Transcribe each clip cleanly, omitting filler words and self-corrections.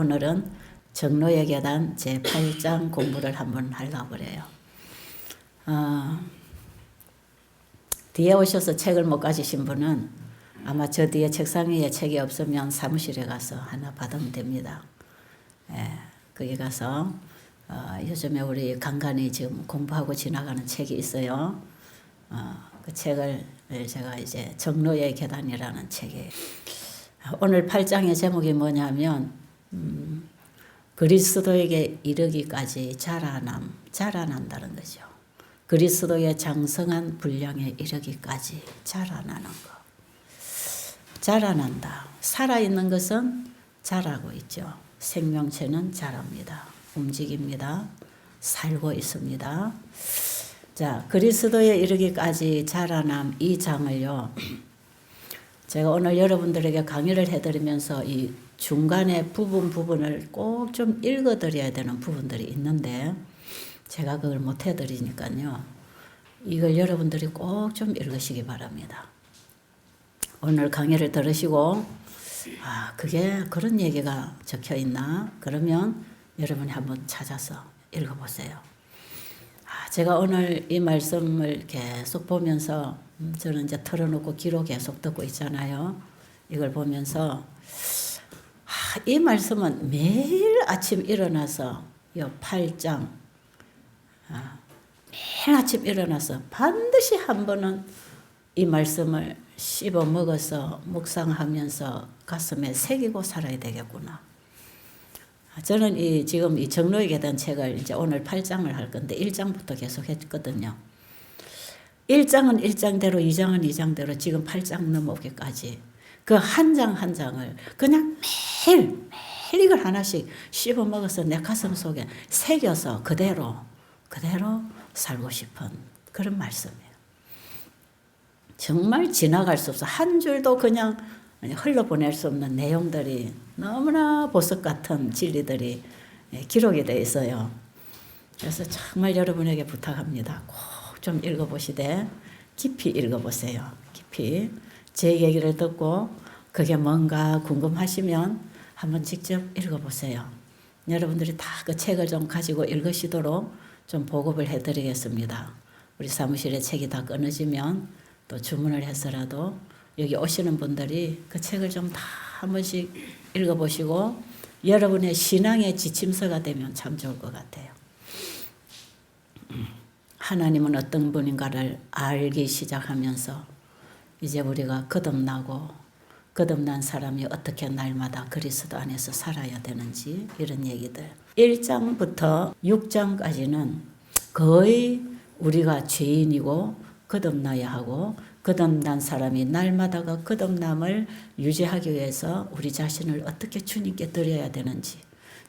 오늘은 정로의 계단 제8장 공부를 한번 하려고 그래요. 뒤에 오셔서 책을 못 가지신 분은 아마 저 뒤에 책상 위에 책이 없으면 사무실에 가서 하나 받으면 됩니다. 거기 가서 요즘에 우리 간간히 지금 공부하고 지나가는 책이 있어요. 그 책을 제가 이제 정로의 계단이라는 책이에요. 오늘 8장의 제목이 뭐냐면 그리스도에게 이르기까지 자라난다는 거죠. 그리스도의 장성한 분량에 이르기까지 자라나는 거. 자라난다. 살아있는 것은 자라고 있죠. 생명체는 자랍니다. 움직입니다. 살고 있습니다. 자, 그리스도에 이르기까지 자라남 이 장을요. 제가 오늘 여러분들에게 강의를 해드리면서 이 중간에 부분을 꼭 좀 읽어드려야 되는 부분들이 있는데 제가 그걸 못 해드리니까요. 이걸 여러분들이 꼭 좀 읽으시기 바랍니다. 오늘 강의를 들으시고 그게 그런 얘기가 적혀 있나? 그러면 여러분이 한번 찾아서 읽어보세요. 제가 오늘 이 말씀을 계속 보면서 저는 이제 틀어놓고 귀로 계속 듣고 있잖아요. 이걸 보면서 이 말씀은 매일 아침 일어나서 이 8장 매일 아침 일어나서 반드시 한 번은 이 말씀을 씹어 먹어서 묵상하면서 가슴에 새기고 살아야 되겠구나. 저는 지금 이 정로의 계단 책을 이제 오늘 8장을 할 건데 1장부터 계속 했거든요. 1장은 1장대로 2장은 2장대로 지금 8장 넘어오기까지 그 한 장 한 장을 그냥 매일 이걸 하나씩 씹어 먹어서 내 가슴 속에 새겨서 그대로 살고 싶은 그런 말씀이에요. 정말 지나갈 수 없어. 한 줄도 그냥 흘러보낼 수 없는 내용들이 너무나 보석 같은 진리들이 기록이 되어 있어요. 그래서 정말 여러분에게 부탁합니다. 꼭 좀 읽어보시되 깊이 읽어보세요. 깊이 제 얘기를 듣고 그게 뭔가 궁금하시면 한번 직접 읽어보세요. 여러분들이 다 그 책을 좀 가지고 읽으시도록 좀 보급을 해드리겠습니다. 우리 사무실에 책이 다 끊어지면 또 주문을 해서라도 여기 오시는 분들이 그 책을 좀 다 한 번씩 읽어보시고 여러분의 신앙의 지침서가 되면 참 좋을 것 같아요. 하나님은 어떤 분인가를 알기 시작하면서 이제 우리가 거듭난 사람이 어떻게 날마다 그리스도 안에서 살아야 되는지 이런 얘기들. 1장부터 6장까지는 거의 우리가 죄인이고 거듭나야 하고 거듭난 사람이 날마다가 거듭남을 유지하기 위해서 우리 자신을 어떻게 주님께 드려야 되는지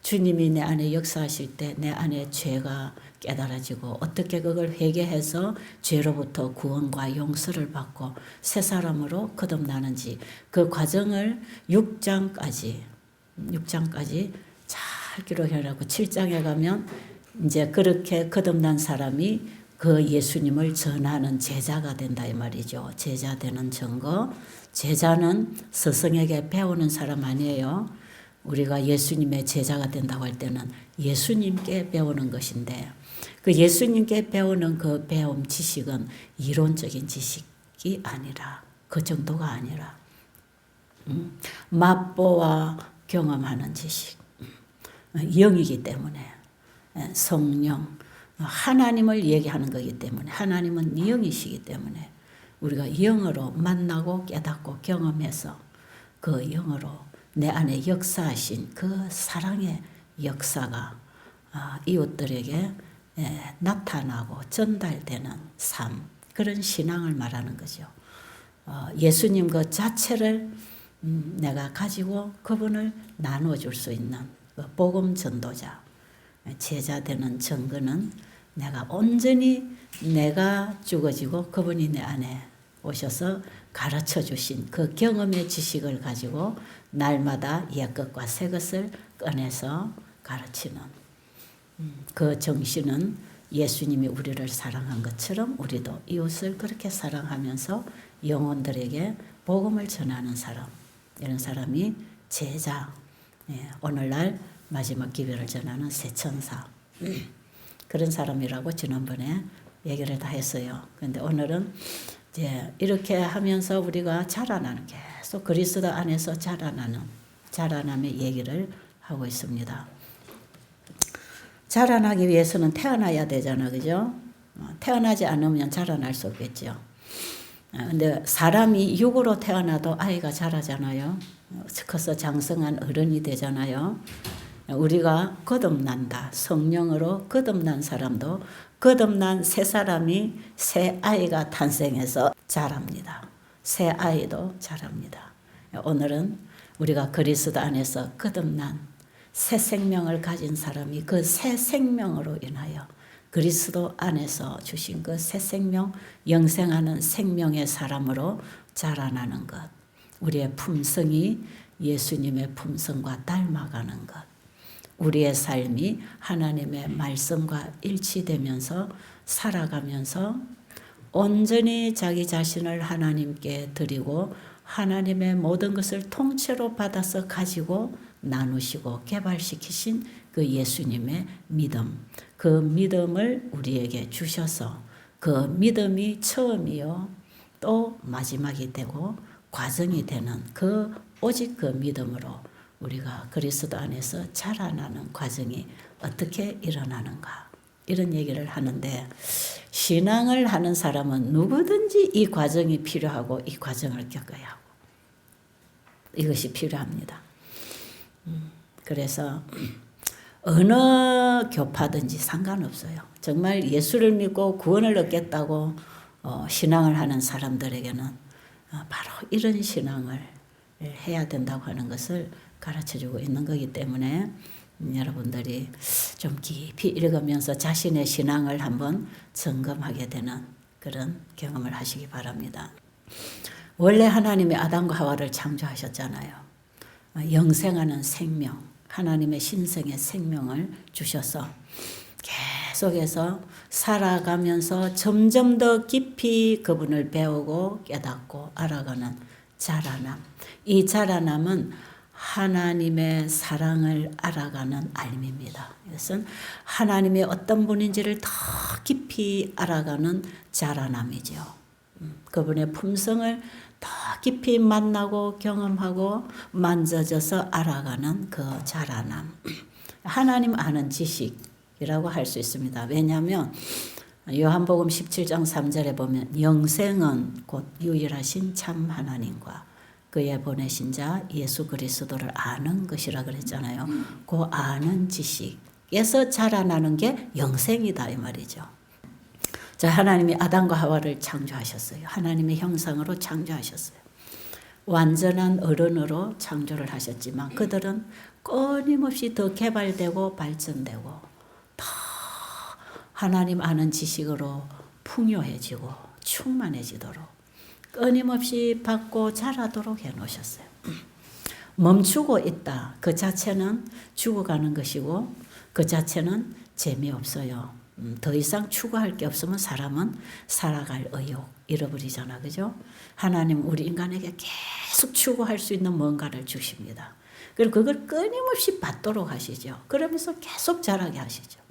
주님이 내 안에 역사하실 때 내 안에 죄가 깨달아지고 어떻게 그걸 회개해서 죄로부터 구원과 용서를 받고 새 사람으로 거듭나는지 그 과정을 6장까지 잘 기록해놓고 7장에 가면 이제 그렇게 거듭난 사람이 그 예수님을 전하는 제자가 된다 이 말이죠. 제자 되는 증거. 제자는 스승에게 배우는 사람 아니에요. 우리가 예수님의 제자가 된다고 할 때는 예수님께 배우는 것인데 그 예수님께 배우는 그 배움 지식은 이론적인 지식이 아니라 그 정도가 아니라 맛보아 경험하는 지식 영이기 때문에 성령 하나님을 얘기하는 거기 때문에 하나님은 영이시기 때문에 우리가 영으로 만나고 깨닫고 경험해서 그 영으로 내 안에 역사하신 그 사랑의 역사가 이웃들에게 나타나고 전달되는 삶 그런 신앙을 말하는 거죠. 예수님 그 자체를 내가 가지고 그분을 나눠줄 수 있는 그 복음 전도자 제자 되는 증거는 내가 온전히 내가 죽어지고 그분이 내 안에 오셔서 가르쳐 주신 그 경험의 지식을 가지고 날마다 옛것과 새것을 꺼내서 가르치는 그 정신은 예수님이 우리를 사랑한 것처럼 우리도 이웃을 그렇게 사랑하면서 영혼들에게 복음을 전하는 사람 이런 사람이 제자 오늘날 마지막 기별을 전하는 새 천사. 그런 사람이라고 지난번에 얘기를 다 했어요. 근데 오늘은 이제 이렇게 하면서 우리가 자라나는, 계속 그리스도 안에서 자라남의 얘기를 하고 있습니다. 자라나기 위해서는 태어나야 되잖아, 그죠? 태어나지 않으면 자라날 수 없겠죠. 근데 사람이 육으로 태어나도 아이가 자라잖아요. 커서 장성한 어른이 되잖아요. 우리가 거듭난다. 성령으로 거듭난 사람도 거듭난 새 사람이 새 아이가 탄생해서 자랍니다. 새 아이도 자랍니다. 오늘은 우리가 그리스도 안에서 거듭난 새 생명을 가진 사람이 그 새 생명으로 인하여 그리스도 안에서 주신 그 새 생명, 영생하는 생명의 사람으로 자라나는 것. 우리의 품성이 예수님의 품성과 닮아가는 것. 우리의 삶이 하나님의 말씀과 일치되면서 살아가면서 온전히 자기 자신을 하나님께 드리고 하나님의 모든 것을 통째로 받아서 가지고 나누시고 개발시키신 그 예수님의 믿음, 그 믿음을 우리에게 주셔서 그 믿음이 처음이요 또 마지막이 되고 과정이 되는 오직 그 믿음으로 우리가 그리스도 안에서 자라나는 과정이 어떻게 일어나는가, 이런 얘기를 하는데, 신앙을 하는 사람은 누구든지 이 과정이 필요하고 이 과정을 겪어야 하고 이것이 필요합니다. 그래서 어느 교파든지 상관없어요. 정말 예수를 믿고 구원을 얻겠다고 신앙을 하는 사람들에게는 바로 이런 신앙을 해야 된다고 하는 것을 가르쳐주고 있는 거기 때문에 여러분들이 좀 깊이 읽으면서 자신의 신앙을 한번 점검하게 되는 그런 경험을 하시기 바랍니다. 원래 하나님이 아담과 하와를 창조하셨잖아요. 영생하는 생명, 하나님의 신성의 생명을 주셔서 계속해서 살아가면서 점점 더 깊이 그분을 배우고 깨닫고 알아가는 자라남. 이 자라남은 하나님의 사랑을 알아가는 알미입니다. 이것은 하나님의 어떤 분인지를 더 깊이 알아가는 자라남이죠. 그분의 품성을 더 깊이 만나고 경험하고 만져져서 알아가는 그 자라남. 하나님 아는 지식이라고 할 수 있습니다. 왜냐하면 요한복음 17장 3절에 보면 영생은 곧 유일하신 참 하나님과 그의 보내신 자 예수 그리스도를 아는 것이라 그랬잖아요. 그 아는 지식에서 자라나는 게 영생이다 이 말이죠. 자, 하나님이 아담과 하와를 창조하셨어요. 하나님의 형상으로 창조하셨어요. 완전한 어른으로 창조를 하셨지만 그들은 끊임없이 더 개발되고 발전되고 더 하나님 아는 지식으로 풍요해지고 충만해지도록 끊임없이 받고 자라도록 해놓으셨어요. 멈추고 있다. 그 자체는 죽어가는 것이고 그 자체는 재미없어요. 더 이상 추구할 게 없으면 사람은 살아갈 의욕 잃어버리잖아. 그죠? 하나님 우리 인간에게 계속 추구할 수 있는 뭔가를 주십니다. 그리고 그걸 끊임없이 받도록 하시죠. 그러면서 계속 자라게 하시죠.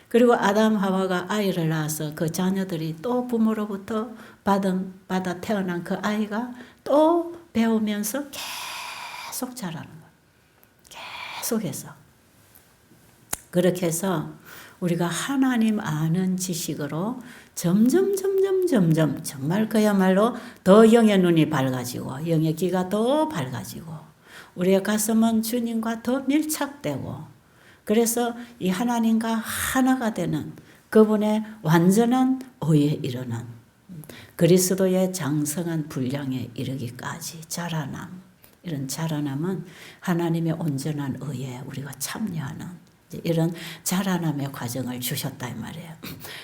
그리고 아담 하와가 아이를 낳아서 그 자녀들이 또 부모로부터 받아 태어난 그 아이가 또 배우면서 계속 자라는 거예요. 계속해서. 그렇게 해서 우리가 하나님 아는 지식으로 점점 정말 그야말로 더 영의 눈이 밝아지고 영의 귀가 더 밝아지고 우리의 가슴은 주님과 더 밀착되고 그래서 이 하나님과 하나가 되는 그분의 완전한 의에 이르는 그리스도의 장성한 분량에 이르기까지 자라남. 이런 자라남은 하나님의 온전한 의에 우리가 참여하는 이런 자라남의 과정을 주셨다 이 말이에요.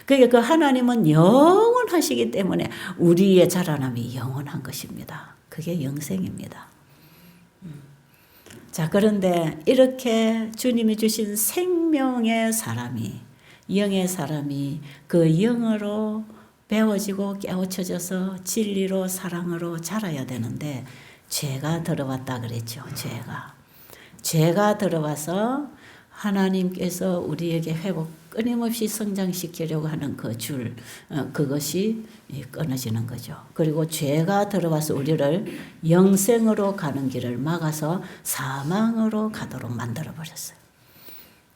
그러니까 그 하나님은 영원하시기 때문에 우리의 자라남이 영원한 것입니다. 그게 영생입니다. 자, 그런데 이렇게 주님이 주신 생명의 사람이, 영의 사람이 그 영으로 배워지고 깨우쳐져서 진리로 사랑으로 자라야 되는데 죄가 들어왔다 그랬죠. 죄가 들어와서 하나님께서 우리에게 회복 끊임없이 성장시키려고 하는 그 줄, 그것이 끊어지는 거죠. 그리고 죄가 들어와서 우리를 영생으로 가는 길을 막아서 사망으로 가도록 만들어버렸어요.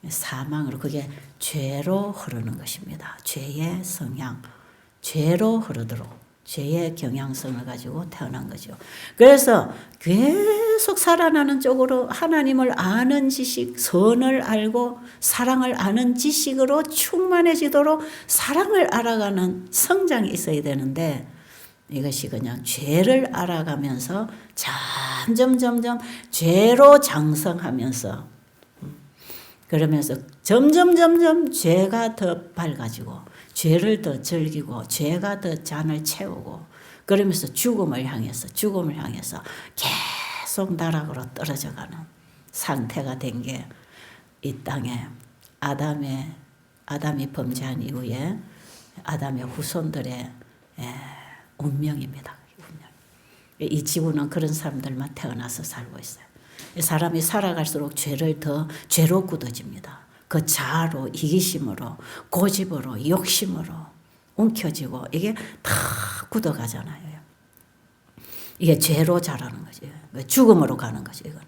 사망으로, 그게 죄로 흐르는 것입니다. 죄의 성향, 죄로 흐르도록. 죄의 경향성을 가지고 태어난 거죠. 그래서 계속 살아나는 쪽으로 하나님을 아는 지식, 선을 알고 사랑을 아는 지식으로 충만해지도록 사랑을 알아가는 성장이 있어야 되는데, 이것이 그냥 죄를 알아가면서 점점 죄로 장성하면서, 그러면서 점점 죄가 더 밝아지고 죄를 더 즐기고 죄가 더 잔을 채우고, 그러면서 죽음을 향해서 계속 나락으로 떨어져가는 상태가 된 게 이 땅에 아담이 범죄한 이후에 아담의 후손들의 운명입니다. 이 지구는 그런 사람들만 태어나서 살고 있어요. 사람이 살아갈수록 죄를 더 죄로 굳어집니다. 그 자아로, 이기심으로, 고집으로, 욕심으로 움켜쥐고 이게 다 굳어가잖아요. 이게 죄로 자라는 거지. 죽음으로 가는 거지. 이거는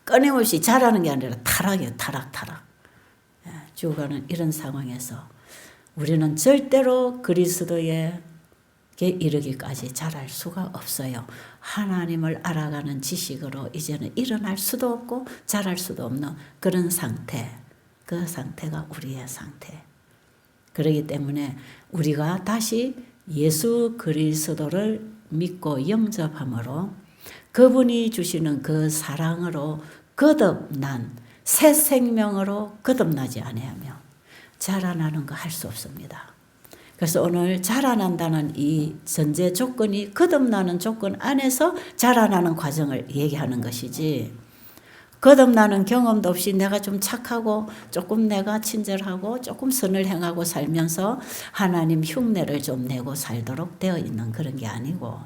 끊임없이 자라는 게 아니라 타락이에요. 타락. 죽어가는 이런 상황에서 우리는 절대로 그리스도에게 이르기까지 자랄 수가 없어요. 하나님을 알아가는 지식으로 이제는 일어날 수도 없고 자랄 수도 없는 그런 상태. 그 상태가 우리의 상태. 그렇기 때문에 우리가 다시 예수 그리스도를 믿고 영접함으로 그분이 주시는 그 사랑으로 거듭난 새 생명으로 거듭나지 아니하며 자라나는 거 할 수 없습니다. 그래서 오늘 자라난다는 이 전제 조건이 거듭나는 조건 안에서 자라나는 과정을 얘기하는 것이지, 거듭나는 경험도 없이 내가 좀 착하고 조금 내가 친절하고 조금 선을 행하고 살면서 하나님 흉내를 좀 내고 살도록 되어 있는 그런 게 아니고,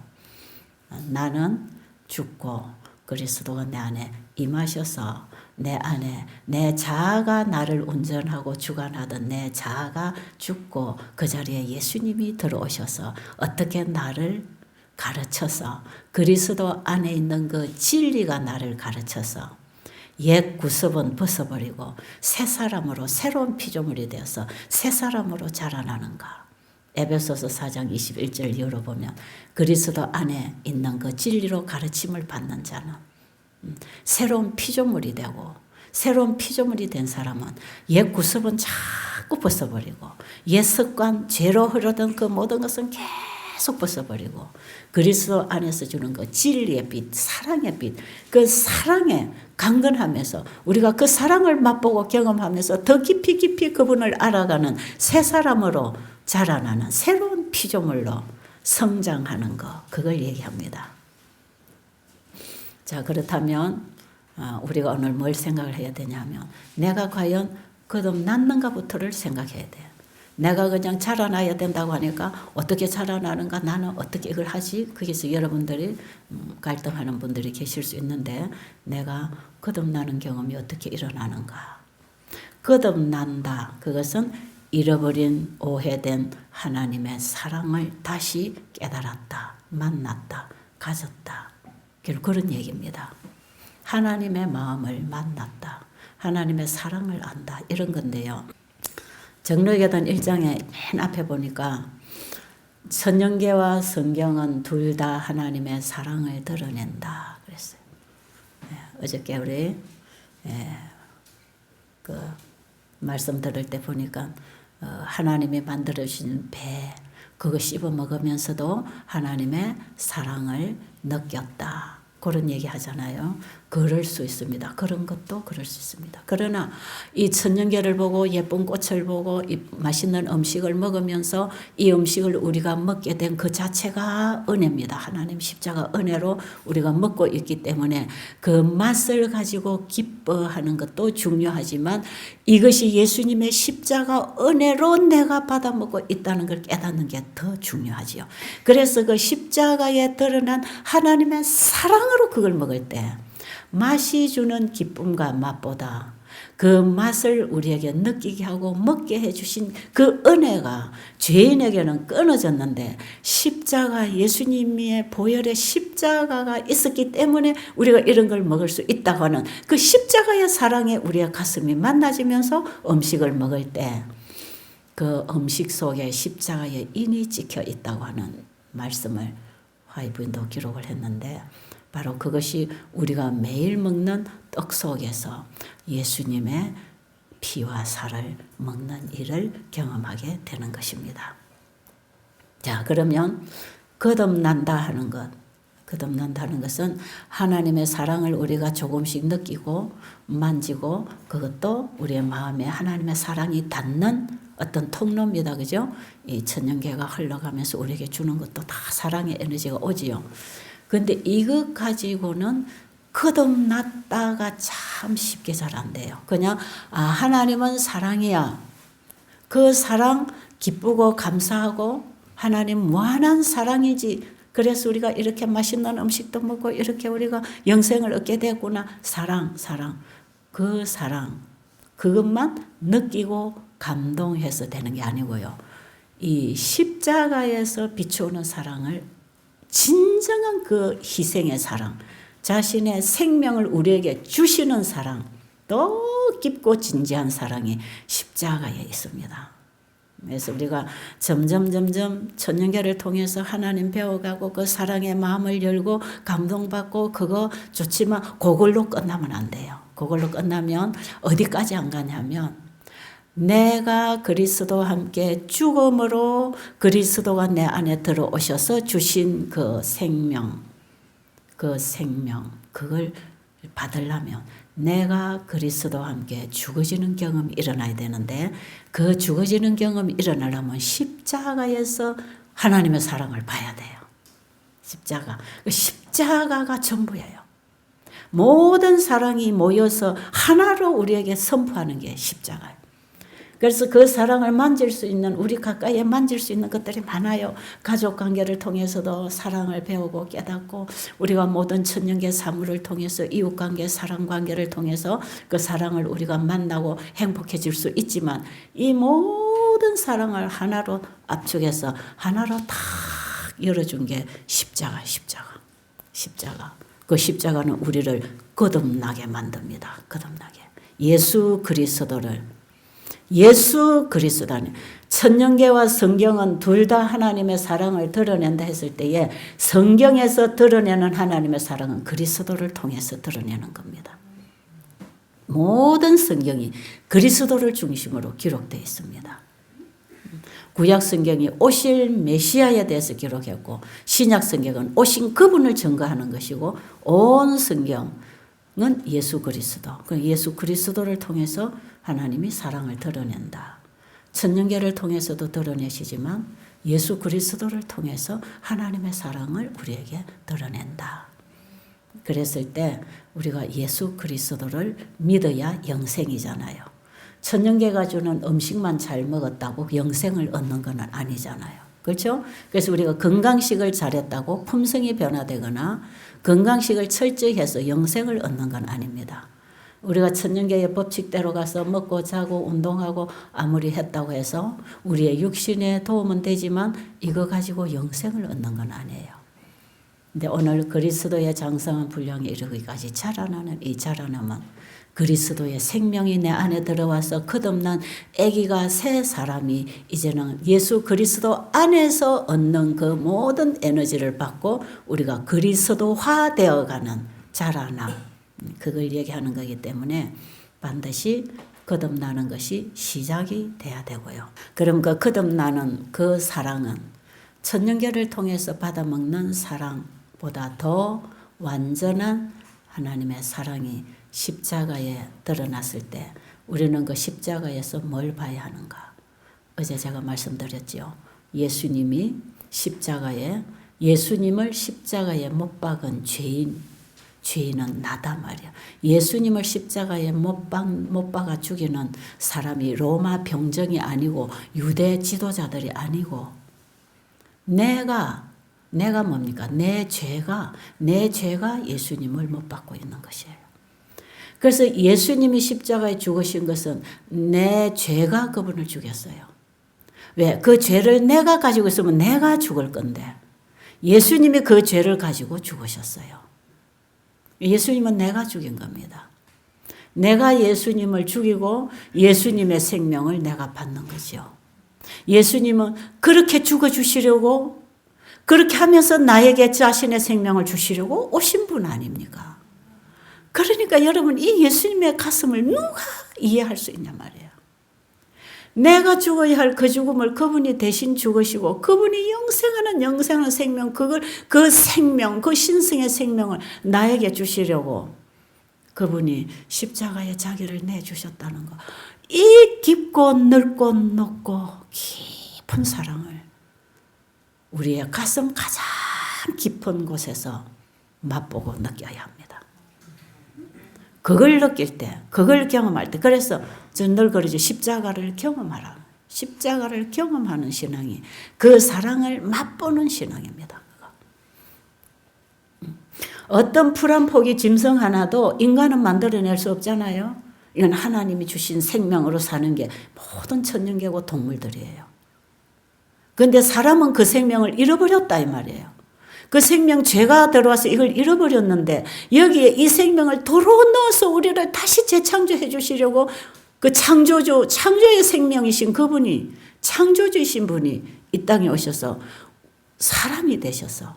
나는 죽고 그리스도가 내 안에 임하셔서 내 안에 내 자아가 나를 운전하고 주관하던 내 자아가 죽고 그 자리에 예수님이 들어오셔서 어떻게 나를 가르쳐서 그리스도 안에 있는 그 진리가 나를 가르쳐서 옛 구습은 벗어버리고 새 사람으로 새로운 피조물이 되어서 새 사람으로 자라나는가. 에베소서 4장 21절 열어보면 그리스도 안에 있는 그 진리로 가르침을 받는 자는 새로운 피조물이 되고, 새로운 피조물이 된 사람은 옛 구습은 자꾸 벗어버리고 옛 습관, 죄로 흐르던 그 모든 것은 계속 벗어버리고 그리스도 안에서 주는 그 진리의 빛, 사랑의 빛, 그 사랑에 강건하면서 우리가 그 사랑을 맛보고 경험하면서 더 깊이 그분을 알아가는 새 사람으로 자라나는 새로운 피조물로 성장하는 거, 그걸 얘기합니다. 자, 그렇다면 우리가 오늘 뭘 생각을 해야 되냐면, 내가 과연 거듭났는가부터를 생각해야 돼요. 내가 그냥 자라나야 된다고 하니까 어떻게 자라나는가, 나는 어떻게 이걸 하지? 거기서 여러분들이 갈등하는 분들이 계실 수 있는데, 내가 거듭나는 경험이 어떻게 일어나는가. 거듭난다, 그것은 잃어버린 오해된 하나님의 사랑을 다시 깨달았다, 만났다, 가졌다, 결국 그런 얘기입니다. 하나님의 마음을 만났다, 하나님의 사랑을 안다, 이런 건데요. 정로계단 1장에 맨 앞에 보니까 선영계와 성경은 둘 다 하나님의 사랑을 드러낸다 그랬어요. 어저께 우리 그 말씀 들을 때 보니까 하나님이 만들어주신 배, 그거 씹어 먹으면서도 하나님의 사랑을 느꼈다, 그런 얘기 하잖아요. 그럴 수 있습니다. 그런 것도 그럴 수 있습니다. 그러나 이 천년계를 보고 예쁜 꽃을 보고 이 맛있는 음식을 먹으면서 이 음식을 우리가 먹게 된 그 자체가 은혜입니다. 하나님 십자가 은혜로 우리가 먹고 있기 때문에 그 맛을 가지고 기뻐하는 것도 중요하지만, 이것이 예수님의 십자가 은혜로 내가 받아 먹고 있다는 걸 깨닫는 게 더 중요하지요. 그래서 그 십자가에 드러난 하나님의 사랑으로 그걸 먹을 때 맛이 주는 기쁨과 맛보다 그 맛을 우리에게 느끼게 하고 먹게 해주신 그 은혜가 죄인에게는 끊어졌는데 십자가 예수님의 보혈의 십자가가 있었기 때문에 우리가 이런 걸 먹을 수 있다고 하는 그 십자가의 사랑에 우리의 가슴이 만나지면서 음식을 먹을 때 그 음식 속에 십자가의 인이 찍혀 있다고 하는 말씀을 화이부인도 기록을 했는데 바로 그것이 우리가 매일 먹는 떡 속에서 예수님의 피와 살을 먹는 일을 경험하게 되는 것입니다. 자, 그러면 거듭난다 하는 것. 거듭난다는 것은 하나님의 사랑을 우리가 조금씩 느끼고 만지고 그것도 우리의 마음에 하나님의 사랑이 닿는 어떤 통로입니다. 그죠? 이 천년계가 흘러가면서 우리에게 주는 것도 다 사랑의 에너지가 오지요. 근데 이것 가지고는 거듭났다가 참 쉽게 잘 안 돼요. 그냥 하나님은 사랑이야. 그 사랑 기쁘고 감사하고 하나님 무한한 사랑이지. 그래서 우리가 이렇게 맛있는 음식도 먹고 이렇게 우리가 영생을 얻게 되구나. 사랑. 그 사랑. 그것만 느끼고 감동해서 되는 게 아니고요. 이 십자가에서 비추는 사랑을 진정한 그 희생의 사랑, 자신의 생명을 우리에게 주시는 사랑, 더 깊고 진지한 사랑이 십자가에 있습니다. 그래서 우리가 점점 천년계를 통해서 하나님 배워가고 그 사랑의 마음을 열고 감동받고 그거 좋지만 그걸로 끝나면 안 돼요. 그걸로 끝나면 어디까지 안 가냐면 내가 그리스도와 함께 죽음으로 그리스도가 내 안에 들어오셔서 주신 그 생명 그걸 받으려면 내가 그리스도와 함께 죽어지는 경험이 일어나야 되는데 그 죽어지는 경험이 일어나려면 십자가에서 하나님의 사랑을 봐야 돼요. 십자가가 전부예요. 모든 사랑이 모여서 하나로 우리에게 선포하는 게 십자가예요. 그래서 그 사랑을 만질 수 있는 우리 가까이에 만질 수 있는 것들이 많아요. 가족관계를 통해서도 사랑을 배우고 깨닫고 우리가 모든 천년계 사물을 통해서 이웃관계 사랑관계를 통해서 그 사랑을 우리가 만나고 행복해질 수 있지만 이 모든 사랑을 하나로 압축해서 하나로 다 열어준 게 십자가. 그 십자가는 우리를 거듭나게 만듭니다. 거듭나게. 예수 그리스도는 천년계와 성경은 둘 다 하나님의 사랑을 드러낸다 했을 때에 성경에서 드러내는 하나님의 사랑은 그리스도를 통해서 드러내는 겁니다. 모든 성경이 그리스도를 중심으로 기록되어 있습니다. 구약 성경이 오실 메시아에 대해서 기록했고 신약 성경은 오신 그분을 증거하는 것이고 온 성경은 예수 그리스도. 예수 그리스도를 통해서 하나님이 사랑을 드러낸다. 천년계를 통해서도 드러내시지만 예수 그리스도를 통해서 하나님의 사랑을 우리에게 드러낸다. 그랬을 때 우리가 예수 그리스도를 믿어야 영생이잖아요. 천년계가 주는 음식만 잘 먹었다고 영생을 얻는 건 아니잖아요. 그렇죠? 그래서 우리가 건강식을 잘했다고 품성이 변화되거나 건강식을 철저히 해서 영생을 얻는 건 아닙니다. 우리가 천년계의 법칙대로 가서 먹고 자고 운동하고 아무리 했다고 해서 우리의 육신에 도움은 되지만 이거 가지고 영생을 얻는 건 아니에요. 근데 오늘 그리스도의 장성한 분량에 이르기까지 자라나는 이 자라남은 그리스도의 생명이 내 안에 들어와서 거듭난 아기가 새 사람이 이제는 예수 그리스도 안에서 얻는 그 모든 에너지를 받고 우리가 그리스도화 되어가는 자라남, 그걸 얘기하는 거기 때문에 반드시 거듭나는 것이 시작이 돼야 되고요. 그럼 그 거듭나는 그 사랑은 천년계를 통해서 받아먹는 사랑보다 더 완전한 하나님의 사랑이 십자가에 드러났을 때 우리는 그 십자가에서 뭘 봐야 하는가? 어제 제가 말씀드렸죠. 예수님을 십자가에 못 박은 죄인은 나다 말이야. 예수님을 십자가에 못 박아 죽이는 사람이 로마 병정이 아니고 유대 지도자들이 아니고 내가 내가 뭡니까? 내 죄가 예수님을 못 받고 있는 것이에요. 그래서 예수님이 십자가에 죽으신 것은 내 죄가 그분을 죽였어요. 왜? 그 죄를 내가 가지고 있으면 내가 죽을 건데 예수님이 그 죄를 가지고 죽으셨어요. 예수님은 내가 죽인 겁니다. 내가 예수님을 죽이고 예수님의 생명을 내가 받는 거죠. 예수님은 그렇게 죽어주시려고 그렇게 하면서 나에게 자신의 생명을 주시려고 오신 분 아닙니까? 그러니까 여러분 이 예수님의 가슴을 누가 이해할 수 있냐 말이에요. 내가 죽어야 할 그 죽음을 그분이 대신 죽으시고 그분이 영생하는 생명 그 생명 그 신성의 생명을 나에게 주시려고 그분이 십자가에 자기를 내주셨다는 거. 이 깊고 넓고 높고 깊은 사랑을 우리의 가슴 가장 깊은 곳에서 맛보고 느껴야 합니다. 그걸 느낄 때, 그걸 경험할 때, 그래서 저는 늘 그러죠. 십자가를 경험하라. 십자가를 경험하는 신앙이 그 사랑을 맛보는 신앙입니다. 어떤 풀 한 포기 짐승 하나도 인간은 만들어낼 수 없잖아요. 이건 하나님이 주신 생명으로 사는 게 모든 천연계고 동물들이에요. 그런데 사람은 그 생명을 잃어버렸다 이 말이에요. 그 생명 죄가 들어와서 이걸 잃어버렸는데 여기에 이 생명을 도로 넣어서 우리를 다시 재창조해 주시려고 그 창조의 생명이신 그분이 창조주이신 분이 이 땅에 오셔서 사람이 되셔서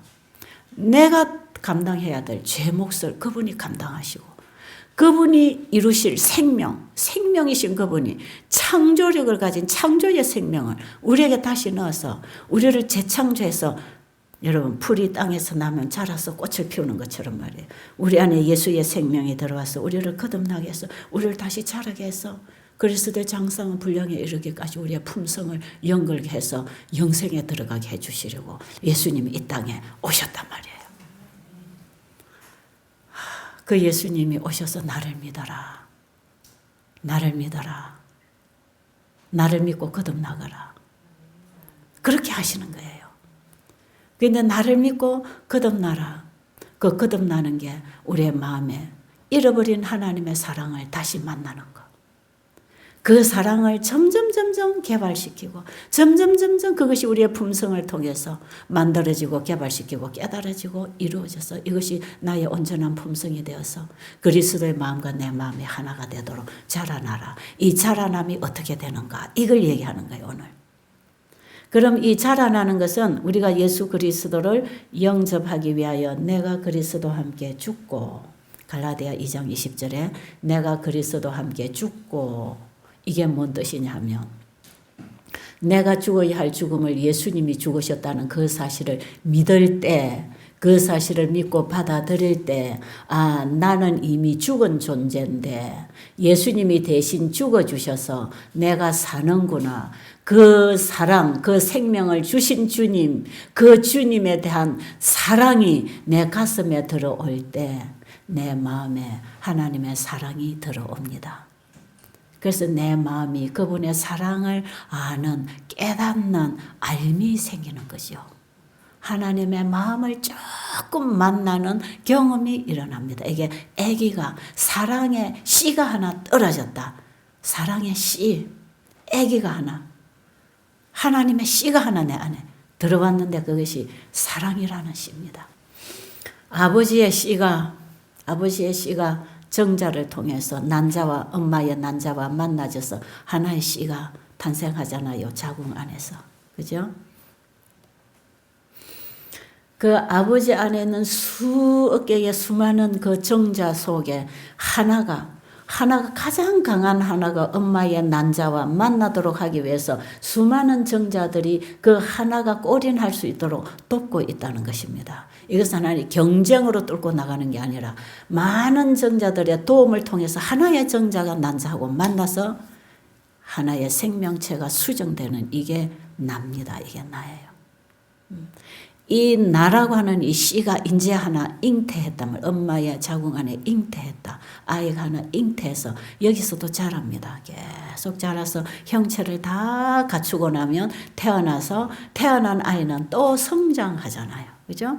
내가 감당해야 될 죄 몫을 그분이 감당하시고 그분이 이루실 생명이신 그분이 창조력을 가진 창조의 생명을 우리에게 다시 넣어서 우리를 재창조해서 여러분 풀이 땅에서 나면 자라서 꽃을 피우는 것처럼 말이에요. 우리 안에 예수의 생명이 들어와서 우리를 거듭나게 해서 우리를 다시 자라게 해서 그리스도의 장성한 분량에 이르기까지 우리의 품성을 연결게 해서 영생에 들어가게 해주시려고 예수님이 이 땅에 오셨단 말이에요. 그 예수님이 오셔서 나를 믿어라. 나를 믿어라. 나를 믿고 거듭나거라. 그렇게 하시는 거예요. 그런데 나를 믿고 거듭나라. 그 거듭나는 게 우리의 마음에 잃어버린 하나님의 사랑을 다시 만나는 것. 그 사랑을 점점 개발시키고 점점 그것이 우리의 품성을 통해서 만들어지고 개발시키고 깨달아지고 이루어져서 이것이 나의 온전한 품성이 되어서 그리스도의 마음과 내 마음이 하나가 되도록 자라나라. 이 자라남이 어떻게 되는가? 이걸 얘기하는 거예요, 오늘. 그럼 이 자라나는 것은 우리가 예수 그리스도를 영접하기 위하여 내가 그리스도와 함께 죽고 갈라디아 2장 20절에 내가 그리스도와 함께 죽고 이게 뭔 뜻이냐 하면 내가 죽어야 할 죽음을 예수님이 죽으셨다는 그 사실을 믿을 때 그 사실을 믿고 받아들일 때 아 나는 이미 죽은 존재인데 예수님이 대신 죽어주셔서 내가 사는구나. 그 사랑, 그 생명을 주신 주님, 그 주님에 대한 사랑이 내 가슴에 들어올 때 내 마음에 하나님의 사랑이 들어옵니다. 그래서 내 마음이 그분의 사랑을 아는 깨닫는 알미 생기는 거죠. 하나님의 마음을 조금 만나는 경험이 일어납니다. 이게 아기가 사랑의 씨가 하나 떨어졌다. 사랑의 씨, 아기가 하나. 하나님의 씨가 하나 내 안에 들어왔는데 그것이 사랑이라는 씨입니다. 아버지의 씨가 정자를 통해서 난자와 엄마의 난자와 만나져서 하나의 씨가 탄생하잖아요. 자궁 안에서. 그죠? 그 아버지 안에는 수억 개의 수많은 그 정자 속에 하나가 가장 강한 하나가 엄마의 난자와 만나도록 하기 위해서 수많은 정자들이 그 하나가 꼬린할 수 있도록 돕고 있다는 것입니다. 이것은 하나님 경쟁으로 뚫고 나가는 게 아니라 많은 정자들의 도움을 통해서 하나의 정자가 난자하고 만나서 하나의 생명체가 수정되는 이게 납니다. 이게 나예요. 이 나라고 하는 이 씨가 이제 하나 잉태했다면 엄마의 자궁 안에 잉태했다. 아이가 하나 잉태해서 여기서도 자랍니다. 계속 자라서 형체를 다 갖추고 나면 태어난 아이는 또 성장하잖아요. 그죠?